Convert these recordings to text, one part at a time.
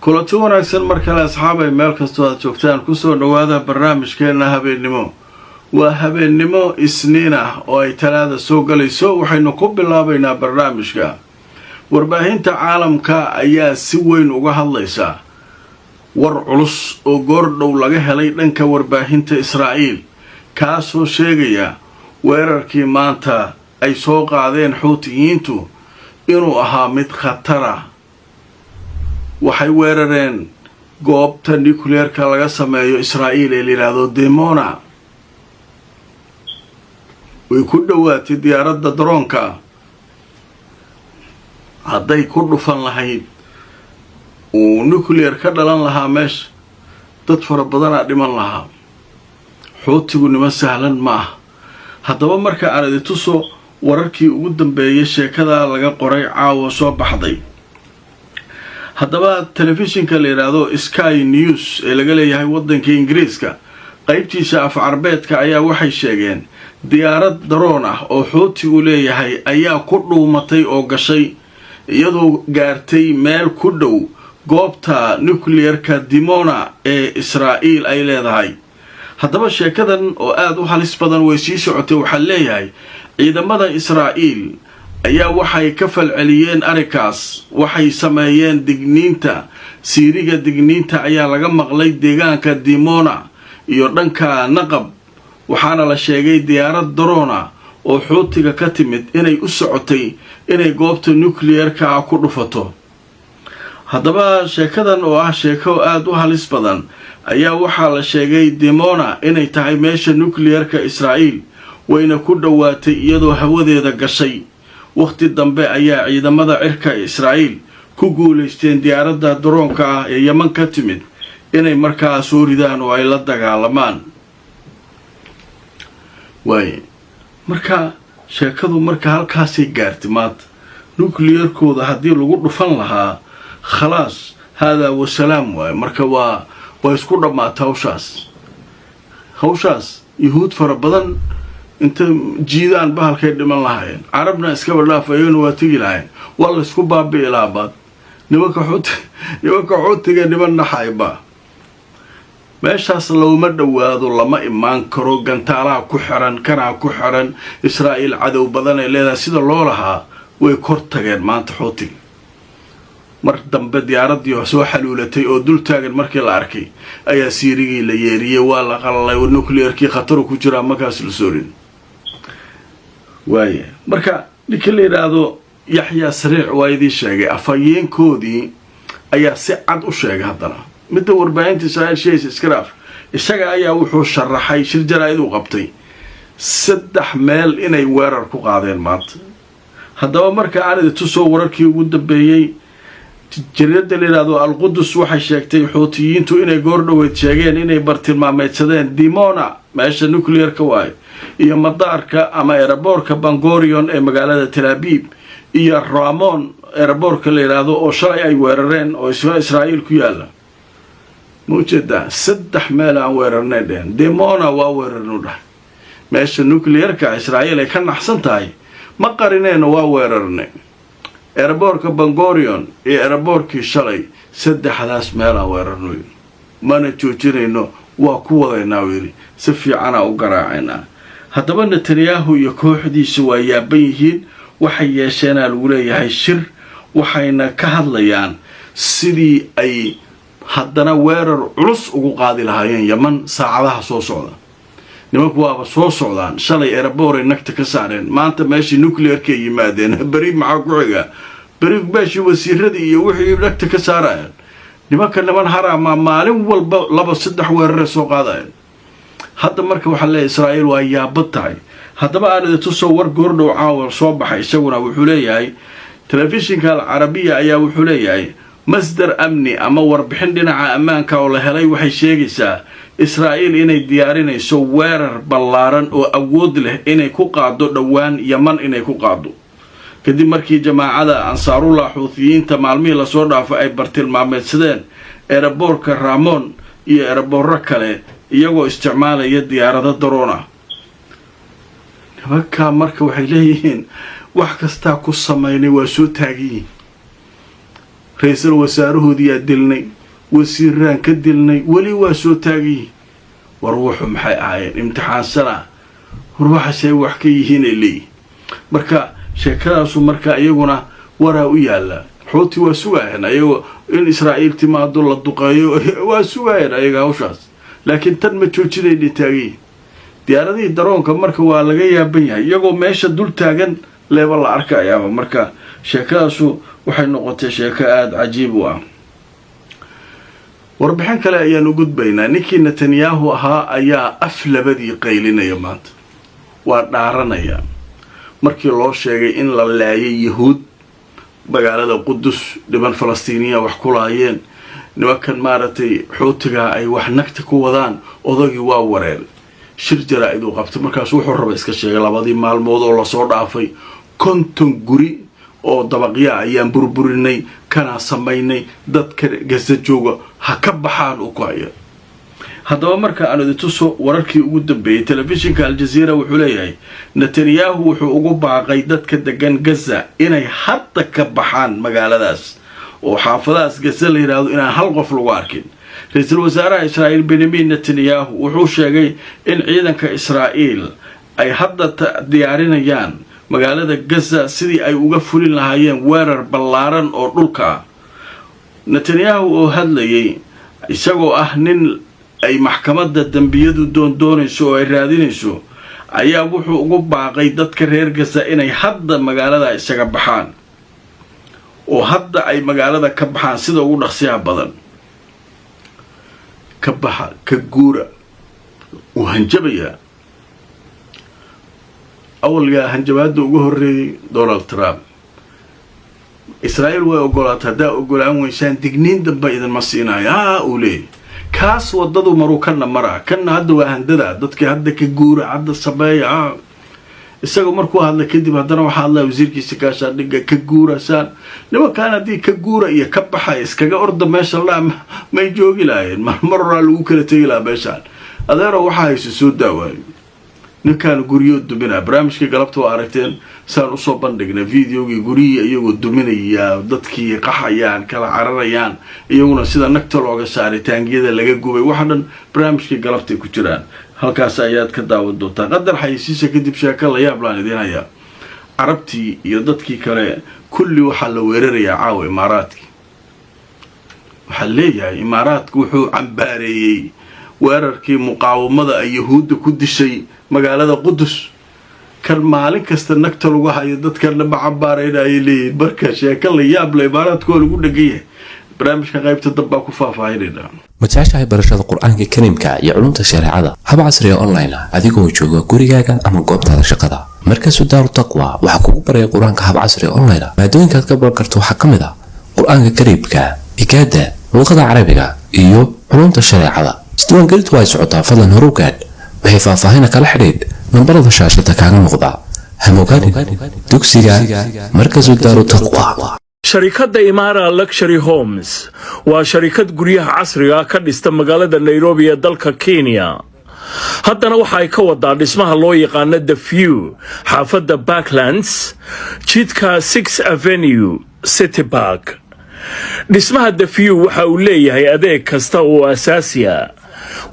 kulanti wanaagsan markale asxaabay meel kastoo aad joogtaan kusoo dhawaada barnaamijkeena habeennimo. waa habeennimo isniin ah oo ay talaada soo galayso. waxaynu ku bilaabaynaa barnaamijka. warbaahinta caalamka ayaa si weyn uga hadlaysa war culus oo goordhow laga helay dhanka warbaahinta Israa'iil, kaasoo sheegaya weerarkii maanta ay soo qaadeen Xuutiyiintu inuu ahaa mid khatar ah. waxay weerareen goobta nuclearka laga sameeyo Israa'iil ee la yiraahdo Dimona. way ku dhawaatay diyaaradda droonka. hadday ku dhufan lahayd uu nuclear ka dhalan lahaa meesha, dad fara badanaa dhiman lahaa. Xuutigu nima sahlan ma ah. haddaba marka aan idin tuso wararkii ugu dambeeyay sheekada laga qoray caawa soo baxday. haddaba telefishinka la yiraahdo Sky News ee laga leeyahay waddanka Ingiriiska qaybtiisa af Carbeedka ayaa waxay sheegeen diyaarad drone ah oo Xuutigu leeyahay ayaa ku dhuumatay oo gashay iyadoo gaartay meel ku dhow goobta nuclearka Dimona ee Israa'iil ay leedahay. haddaba sheekadan oo aad u halis badan way sii socotay. waxaa leeyahay ciidamada Israa'iil ayaa waxay ka falceliyeen arikaas. waxay sameeyeen digniinta, siiriga digniinta ayaa laga maqlay deegaanka Dimona iyo dhanka Naqab. waxaana la sheegay diyaarad drone oo Xuutiga ka timid inay u socotay inay goobta nuclearka ku dhufato. haddaba sheekadan oo ah sheeko aad u halis badan ayaa waxaa la sheegay Dimona inay tahay meesha nuclearka Israa'iil, wayna ku dhawaatay iyadoo hawadeeda gashay. waqti dambe ayaa ciidamada cirka Israa'iil ku guuleysteen diyaaradda droonka ah ee Yemen ka timid inay markaa soo ridaan oo ay la dagaalamaan. marka sheekadu marka halkaasay gaartay maanta. nuclearkooda haddii lagu dhufan lahaa khalaas haadaa wasalaam waaye. marka waa isku dhammaatay hawshaas. yuhuud fara badan inta jiidaan bahalkay dhiman lahaayeen. carabna iskaba dhaaf ayagana waa tegi lahayn. waa la isku baabi'i lahabaad. nimanka Xuutiga niman naxayba. meeshaas looma dhawaado, lama imaan karo. gantaalaha ku xiran, kanaa ku xiran. Israa'iil cadow badan ay leedahay. sida loo lahaa way kor tageen maanta Xuutiga. mar dambe diyaaraddii soo xaluulatay oo dul taagan markii la arkay ayaa siirigii la yeeriyey. waa la qalalay oo nuclearkii khatar ku jira markaas la soorin. marka ninka la yiraahdo Yaxya Sariic waa idin sheegay, afayeenkoodii ayaa si cad u sheegay. haddana midda warbaahinta Israa'iil sheeyay iskaraaf isaga ayaa wuxuu sharaxay shir jaraa'id uu qabtay 3 meel inay weerar ku qaadeen maanta. haddaba marka aan idin tuso wararkii ugu dambeeyay, jaridda la yiraahdo Al-Qudus waxay sheegtay Xuutiyiintu inay goordhoweed sheegeen inay bartilmaameedsadeen Dimona meesha nuclearka waay, iyo madaarka ama aeroboortka Ben Gurion ee magaalada Tel Aviv, iyo Ramon aeroboortka la yiraahdo oo shalay ay weerareen oo Israa'iil ku yaala. muujeeda 3 meel aan weerarnay dheen. Dimona waa weerarnu dhahay. meesha nuclearka Israa'iil ay ka naxsan tahay ma qarineen waa weerarnay. aeroboortka Ben Gurion iyo aeroboortkii shalay 3daas meel aan weerarnay. mana joojinayno, waa ku wadaynaa weeri. si fiican u garaacayna. haddaba Netanyahu iyo kooxdiisu waa yaaban yihiin. waxay yeesheen lagu leeyahay shir, waxayna ka hadlayaan sidii ay haddana weerar culus ugu qaadi lahaayeen Yemen saacadaha soo socda. nimanku waaba soo socdaan. shalay aeroboor ay nagta ka saareen. maanta meeshii nuclearka yimaadeen. beri maxaa ku xiga? beri meeshii wasiiradii iyo wixii nagta ka saarayeen. niman harama maalin walba 2-3 weerar soo qaadayeen. hadda marka waxa la Israa'iil waa yaabad tahay. haddaba aan idin tuso war goordhow caawa soo baxay. isaguna wuxuu leeyahay telefishinka Al-Carabiya ayaa wuxuu leeyahay masdar amni ama warbixin dhinaca ammaanka oo la helay waxay sheegaysaa Israa'iil inay diyaarinayso weerar ballaaran oo awood leh inay ku qaado dhawaan Yemen inay ku qaado. kadib markii jamaacada Ansaarullah Xuutiyiinta maalmihii la soo dhaafay ay bartilmaameedsadeen aeroboortka Ramon iyo aeroboorro kale iyagoo isticmaalaya diyaarado drone. nimanka marka waxay leeyihiin wax kasta ku sameynay waa soo taagiin. ra'iisul wasaaruhoodii dilnay wasiiraan ka dilnay wali waa soo taagay war wuxuu maxay ahaayeen imtixaan sana ruuxaasay wax ka yihiin ilay marka sheekadaasu marka iyaguna waraa u yaala xuuti waa sugaayeen ayago in Israa'iil timaado la duqeeyo waa sugaayeen ayaga hawshaas laakiin tan ma joojinay dhitaagay diyaaradii daroonka marka waa laga yaaban yahay iyagoo meesha dul taagan leeba la arkayaa marka sheekadaasu waxay noqotay sheeko aad cajiib u ah warbixin kale ayaan u gudbaynaa ninkii Netanyahu ahaa ayaa aflabadii qaylinaya maanta waa dhaaranaya markii loo sheegay in la laayay yahuud magaalada Qudus dhiban Falastiiniya wax ku laayeen nimankan maartay xuutiga ay wax nagta ku wadaan odagii waa wareen shir jaraa'id uu qabtay markaas wuxuu rabay iska sheegay labadii maalmood oo la soo dhaafay 50 guri oo dabaqya ayaan burburinay kana samaynay dadka Gaza jooga ha ka baxaan u kooya haddaba marka aan idintuso wararkii ugu dambeeyay telefishinka Al Jazeera wuxuu leeyahay Netanyahu wuxuu ugu baaqay dadka degan Gaza inay hadda ka baxaan magaaladaas oo xaafadaas Gaza la yiraahdo inaan hal qof lagu arkin ra'iisul wasaaraha Israa'iil Benjamin Netanyahu wuxuu sheegay in ciidanka Israa'iil ay hadda diyaarinayaan magaalada Gaza sidii ay uga fulin lahaayeen weerar ballaaran oo dhulka Netanyahu oo hadlayay isagoo ah nin ay maxkamadda dambiyadu doonayso oo ay raadinayso ayaa wuxuu ugu baaqay dadka reer Gaza inay hadda magaalada isaga baxaan oo hadda ay magaalada ka baxaan sida ugu dhaqsiyaha badan ka baxa ka guura oo hanjabaya awalga hanjabaada ugu horeeyay Donald Trump Israa'iil way ogolaatay hadaa ogolaan weysaan digniin dambe idan ma siinaya uu leeyahay kaas wadadu maru kana mara kana hadda waa handada dadka hadda ka guura hadda sameeya isaga markuu hadla kadib haddana waxa hadlay wasiirkiisa kaasha dhiga ka guurasaan nimankan hadii ka guura iyo ka baxay iskaga orda meesha la may joogi laayeen marmar lagu kala tagay la meeshaan adeero waxa ay soo daaway ninkan guriyo dumina barnaamijka galabta oo aragteen saan u soo bandhignay videogi guriga iyagoo duminaya dadkii qaxayaan kala cararayaan iyaguna sida nagta looga saaray taangiyada laga gubay waxa dhan barnaamijka galabta ku jiraan halkaas ayaad ka daawan doontaa qadar xayisiisa kadib sheeko la yaab laan idin haya carabtii iyo dadkii kale kulli waxa la weerarayaa caawa imaaraadki waxa leeyahay imaaraadku wuxuu cambaareeyay weerarkii muqaawamada ay yahuudda ku dishay magaalada Qudus kan maalin kasta nagta lagu hayo dadka lama cambaareynay leeyahay marka sheeko la yaab leh imaaraadku lagu dhagay barnaamijka qaybta dabba ku faahfaahinayna متعشى برشاد القرآن الكريم يا علوم الشريعة هب عصرية أونلاين أديكو وجوه كوريجا أما قبض هذا الشقة مركز دار التقوى وحكومة بري القرآن كهب عصرية أونلاين ما دون كتكبر كرتو حكم ذا القرآن الكريم إكادة لغة عربية إيو علوم الشريعة استوان قلت وايد سعوطة فضلا هروكات وهي فاهمة كلا حديد من برضه شاشة كان مغضى هموكاد دوكسيجا مركز دار التقوى شركة إمارة لكشري هومز وشركة قرية عصرية كدست مقالة نيروبي دالك كينيا haddana waxa ay ka wadaa dhismaha loo yaqaan The View xaafadda Backlands jidka 6 Avenue City Park dhismaha The View waxa uu leeyahay adeeg kasta oo asaasi ah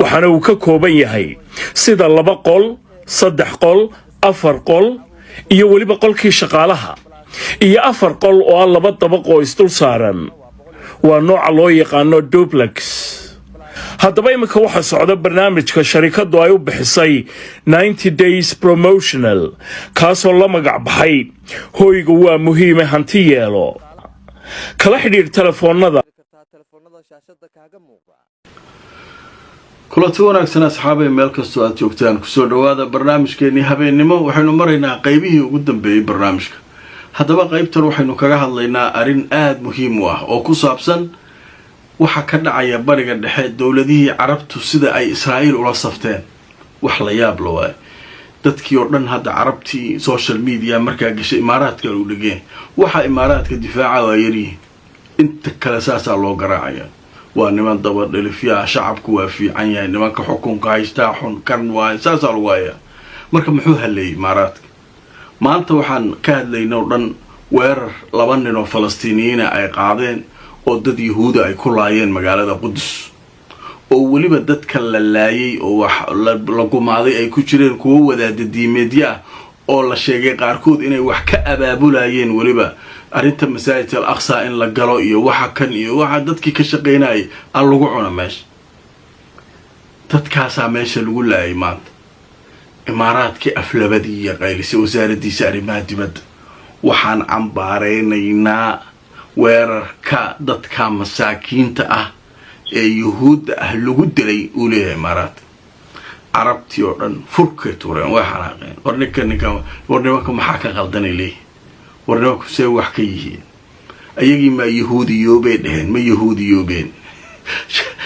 waxana uu ka kooban yahay sida 2 qol 3 qol 4 qol iyo waliba qolkii shaqaalaha iyo 4 qol oo 2 dabaq oo isdul saaran waa nooca loo yaqaan duplex haddaba imika waxa socda barnaamijka sharikadu ay u bixisay 90 days promotional kaasoo la magac baxay hoyga waa muhiim hanti yeelo kala xidhiir telefoonada kulanti wanaagsan asxaabay meel kastoo aad joogtaan kusoo dhawaada barnaamijkeennii habeenimo waxaynu maraynaa qaybihii ugu dambeeyay barnaamijka haddaba qaybtan waxaynu kaga hadlaynaa arrin aad muhiim u ah oo ku saabsan waxa ka dhacaya bariga dhexe dawladihii carabtu sida ay Israa'iil ula safteen wax la yaab loo waay dadkii oo dhan hadda carabtii social media markaa gashay imaaraadka u dhigeen waxa imaaraadka difaaca waa yari inta kala saasa loo garaacaya waa niman daba dhalifya shacabku waa fiican yahay nimanka xukunka haysta xun kan waa saasa lagu haya marka muxuu halay imaaraadka maanta waxaan ka hadlaynaa dhan weerar 2 nin oo Falastiiniyiin ay qaadeen oo dad yahuuda ay ku laayeen magaalada qudus oo weliba dadka la laayay oo wax la gumaaday ay ku jireen kuwo wadaada diimeedyo ah oo la sheegay qaarkood inay wax ka abaabulayeen weliba arrinta masaajid al-aqsa in la galo iyo waxa kan iyo waxa dadkii ka shaqeynayay aan lagu cuno meesha dadkaasaa meesha lagu laayay maanta imaaraadkii aflabadii iyo qaylisay wasaaraddiisa arrimaha dibadda waxaan cambaareynaa weerarka dadka masaakiinta ah ee yuhuudda ah lagu dilay uu leeyahay imaaraadka carabtii oo dhan furkay tuureen way xanaaqeen war nimanka maxaa ka qaldanay leeyihin war nimanku see wax ka yihiin ayagii maa yahuudiyoobay dheheen ma yahuudiyoobeen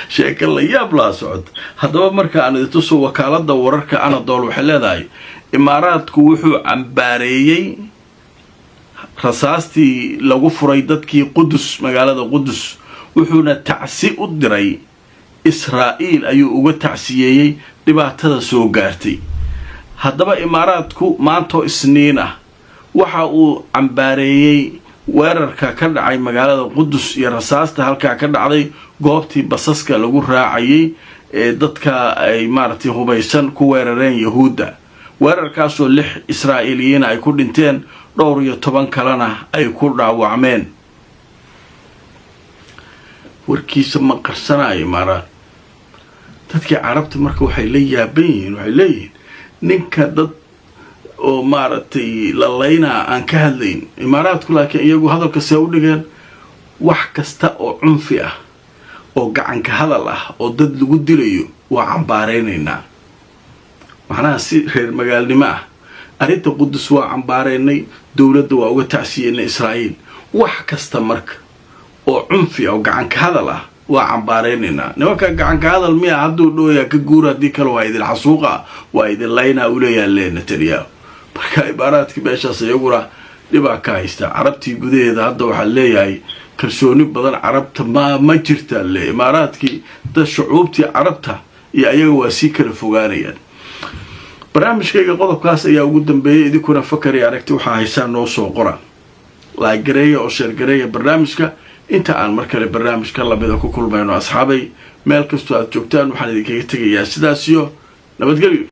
sheeka la yaab laa socod haddaba marka aan idintuso wakaalada wararka Anadolu waxay leedahay imaaraadku wuxuu cambaareeyay rasaastii lagu furay dadkii Qudus magaalada Qudus wuxuuna tacsi u diray Israa'iil ayuu uga tacsiyeeyay dhibaatada soo gaartay haddaba imaaraadku maanta Isniin ah waxa uu cambaareeyay weerarka ka dhacay magaalada Qudus iyo rasaasta halka ka dhacday goobtii basaska lagu raacayay ee dadka ay maartay hubaysan ku weerareen yahuuda weerarkaas oo 6 Israa'iiliyiin ay ku dhinteen dhowr iyo 10 kalena ay ku dhaawacmeen warkiisa ma qarsanay imaaraad dadkii carabta marka waxay la yaaban waxay leeyihiin ninka dad oo maartay la layna aan ka hadlayn imaaraadku laakiin iyagu hadalka see u dhigeen wax kasta oo cunfi ah oo gacan ka hadal ah oo dad lagu dilayo waa cambaareynayna macnaha si reer magaalnimo ah arinta Qudus waa cambaareynay dawladda waa uga tacsiyeynay Israa'iil wax kasta marka oo cunfi oo gacan ka hadal ah waa cambaareynayna nimanka gacan ka hadal miya hadduu dhooya ka guur haddii kale waa idin xasuuqa waa idin layna u leeyahay Netanyahu marka imaaraadkii meeshaas iyaguna dhibaa ka haysta carabtii gudaheeda hadda waxaa leeyahay kalsooni badan carabta ma jirta le imaaraadkii dad shucuubtii carabta iyo ayaga waa sii kala fogaanayaan barnaamijkayga qodobkaas ayaa ugu dambeeyay idinkuna fakari aragti waxaa haysaan noo soo qora la gareeyo oo share gareeyo barnaamijka inta aan mar kale barnaamijka lamida ku kulmayno asxaabay meel kastoo aad joogtaan waxaan idinkaga tegayaa sidaas iyo nabadgelyo